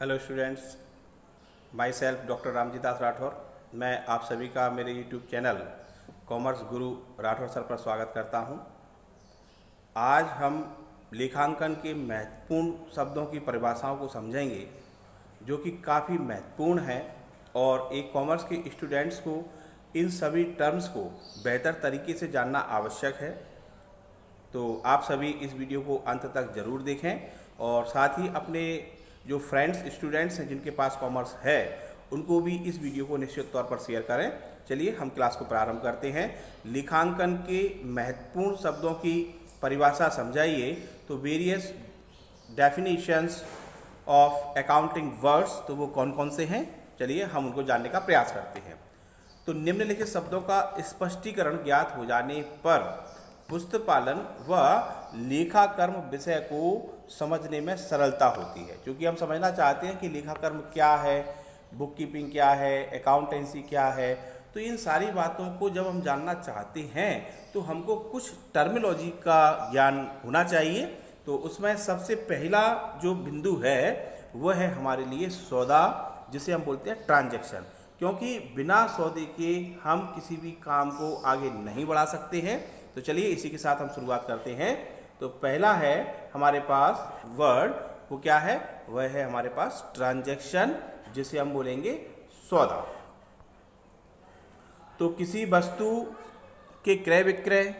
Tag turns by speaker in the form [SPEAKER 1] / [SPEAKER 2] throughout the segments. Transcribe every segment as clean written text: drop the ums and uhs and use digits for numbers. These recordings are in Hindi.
[SPEAKER 1] Hello students, myself doctor Ramji Das Rathore. मैं आप सभी का मेरे यूट्यूब चैनल कॉमर्स गुरु राठौर सर पर स्वागत करता हूं। आज हम लेखांकन के महत्वपूर्ण शब्दों की परिभाषाओं को समझेंगे जो कि काफ़ी महत्वपूर्ण है और एक कॉमर्स के स्टूडेंट्स को इन सभी टर्म्स को बेहतर तरीके से जानना आवश्यक है। तो आप सभी इस वीडियो को अंत तक ज़रूर देखें और साथ ही अपने जो फ्रेंड्स स्टूडेंट्स हैं जिनके पास कॉमर्स है उनको भी इस वीडियो को निश्चित तौर पर शेयर करें। चलिए हम क्लास को प्रारंभ करते हैं। लेखांकन के महत्वपूर्ण शब्दों की परिभाषा समझाइए। तो various definitions of accounting words, तो वो कौन कौन से हैं, चलिए हम उनको जानने का प्रयास करते हैं। तो निम्नलिखित शब्दों का स्पष्टीकरण ज्ञात हो जाने पर पुस्तक पालन व लेखा कर्म विषय को समझने में सरलता होती है, क्योंकि हम समझना चाहते हैं कि लेखा कर्म क्या है, बुक कीपिंग क्या है, अकाउंटेंसी क्या है। तो इन सारी बातों को जब हम जानना चाहते हैं तो हमको कुछ टर्मिनोलॉजी का ज्ञान होना चाहिए। तो उसमें सबसे पहला जो बिंदु है वह है हमारे लिए सौदा, जिसे हम बोलते हैं ट्रांजैक्शन, क्योंकि बिना सौदे के हम किसी भी काम को आगे नहीं बढ़ा सकते हैं। तो चलिए इसी के साथ हम शुरुआत करते हैं। तो पहला है हमारे पास वर्ड, वो क्या है, वह है हमारे पास ट्रांजैक्शन, जिसे हम बोलेंगे सौदा। तो किसी वस्तु के क्रय विक्रय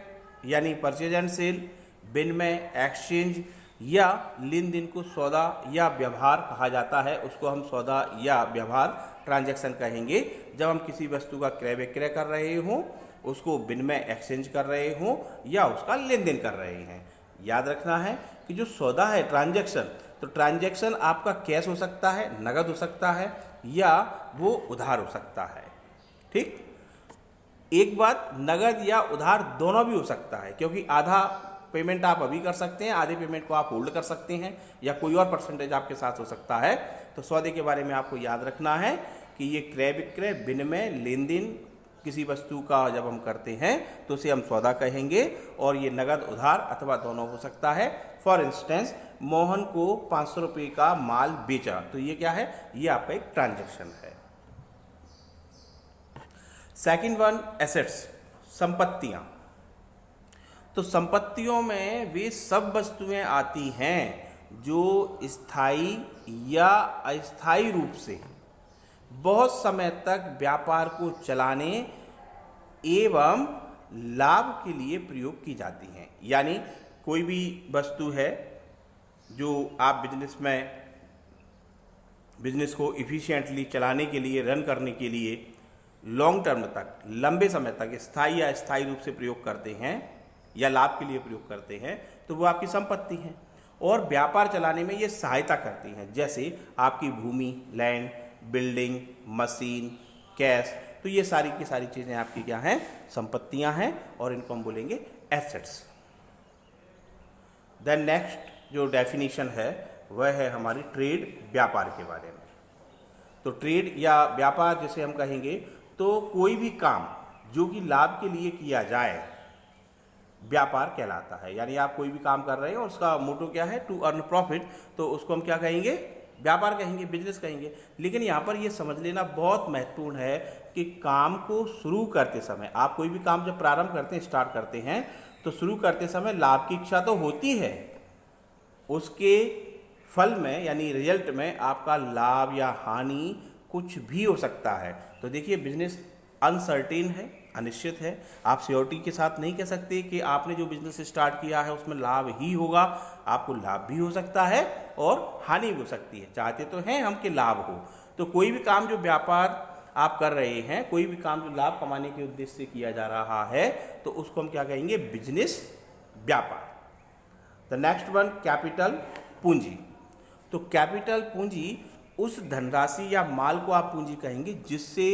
[SPEAKER 1] यानी परचेज एंड सेल, विनिमय, एक्सचेंज या लेन देन को सौदा या व्यवहार कहा जाता है। उसको हम सौदा या व्यवहार ट्रांजैक्शन कहेंगे। जब हम किसी वस्तु का क्रय विक्रय कर रहे हों, उसको विनिमय एक्सचेंज कर रहे हों या उसका लेन देन कर रहे हैं। याद रखना है कि जो सौदा है ट्रांजैक्शन, तो ट्रांजैक्शन आपका कैश हो सकता है, नगद हो सकता है या वो उधार हो सकता है। ठीक, एक बात, नगद या उधार दोनों भी हो सकता है, क्योंकि आधा पेमेंट आप अभी कर सकते हैं, आधे पेमेंट को आप होल्ड कर सकते हैं या कोई और परसेंटेज आपके साथ हो सकता है। तो सौदे के बारे में आपको याद रखना है कि ये क्रय विक्रय, विनिमय, लेन देन किसी वस्तु का जब हम करते हैं तो उसे हम सौदा कहेंगे, और ये नगद, उधार अथवा दोनों हो सकता है। फॉर इंस्टेंस, मोहन को 500 रुपये का माल बेचा, तो ये क्या है, ये आपका एक ट्रांजैक्शन है। सेकंड वन, एसेट्स, संपत्तियां। तो संपत्तियों में वे सब वस्तुएं आती हैं जो स्थायी या अस्थायी रूप से बहुत समय तक व्यापार को चलाने एवं लाभ के लिए प्रयोग की जाती हैं। यानी कोई भी वस्तु है जो आप बिजनेस को इफिशिएंटली चलाने के लिए, रन करने के लिए लॉन्ग टर्म तक, लंबे समय तक स्थायी या अस्थायी रूप से प्रयोग करते हैं या लाभ के लिए प्रयोग करते हैं, तो वो आपकी संपत्ति है और व्यापार चलाने में ये सहायता करती हैं। जैसे आपकी भूमि, लैंड, बिल्डिंग, मशीन, कैश, तो ये सारी की सारी चीज़ें आपकी क्या हैं, संपत्तियां हैं और इनको हम बोलेंगे एसेट्स। देन नेक्स्ट जो डेफिनेशन है वह है हमारी ट्रेड, व्यापार के बारे में। तो ट्रेड या व्यापार जिसे हम कहेंगे, तो कोई भी काम जो कि लाभ के लिए किया जाए व्यापार कहलाता है। यानी आप कोई भी काम कर रहे हैं और उसका मोटो क्या है, टू अर्न प्रॉफिट, तो उसको हम क्या कहेंगे, व्यापार कहेंगे, बिजनेस कहेंगे। लेकिन यहाँ पर ये समझ लेना बहुत महत्वपूर्ण है कि काम को शुरू करते समय, आप कोई भी काम जब प्रारंभ करते हैं, स्टार्ट करते हैं, तो शुरू करते समय लाभ की इच्छा तो होती है, उसके फल में यानी रिजल्ट में आपका लाभ या हानि कुछ भी हो सकता है। तो देखिए, बिजनेस अनसर्टेन है, अनिश्चित है। आप श्योरिटी के साथ नहीं कह सकते कि आपने जो बिजनेस स्टार्ट किया है उसमें लाभ ही होगा। आपको लाभ भी हो सकता है और हानि भी हो सकती है। चाहते तो हैं हम कि लाभ हो। तो कोई भी काम जो व्यापार आप कर रहे हैं, कोई भी काम जो लाभ कमाने के उद्देश्य से किया जा रहा है, तो उसको हम क्या कहेंगे, बिजनेस, व्यापार। द नेक्स्ट वन, कैपिटल, पूंजी। तो कैपिटल, पूंजी, उस धनराशि या माल को आप पूंजी कहेंगे जिससे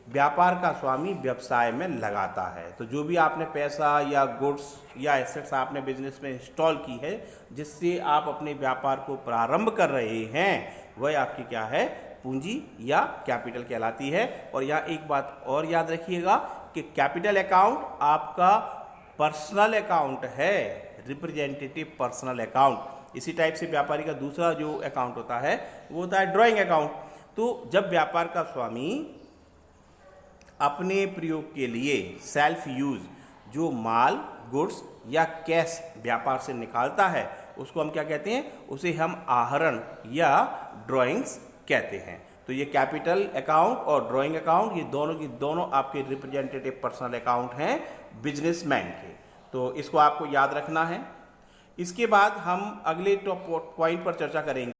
[SPEAKER 1] व्यापार का स्वामी व्यवसाय में लगाता है। तो जो भी आपने पैसा या गुड्स या एसेट्स आपने बिजनेस में इंस्टॉल की है, जिससे आप अपने व्यापार को प्रारंभ कर रहे हैं, वह आपकी क्या है, पूंजी या कैपिटल कहलाती है। और यहाँ एक बात और याद रखिएगा कि कैपिटल अकाउंट आपका पर्सनल अकाउंट है, रिप्रेजेंटेटिव पर्सनल अकाउंट। इसी टाइप से व्यापारी का दूसरा जो अकाउंट होता है वो होता है ड्राइंग अकाउंट। तो जब व्यापार का स्वामी अपने प्रयोग के लिए सेल्फ यूज जो माल, गुड्स या कैश व्यापार से निकालता है उसको हम क्या कहते हैं, उसे हम आहरण या ड्राइंग्स कहते हैं। तो ये कैपिटल अकाउंट और ड्राइंग अकाउंट ये दोनों की दोनों आपके रिप्रेजेंटेटिव पर्सनल अकाउंट हैं बिजनेसमैन के। तो इसको आपको याद रखना है। इसके बाद हम अगले टॉप पॉइंट पर चर्चा करेंगे।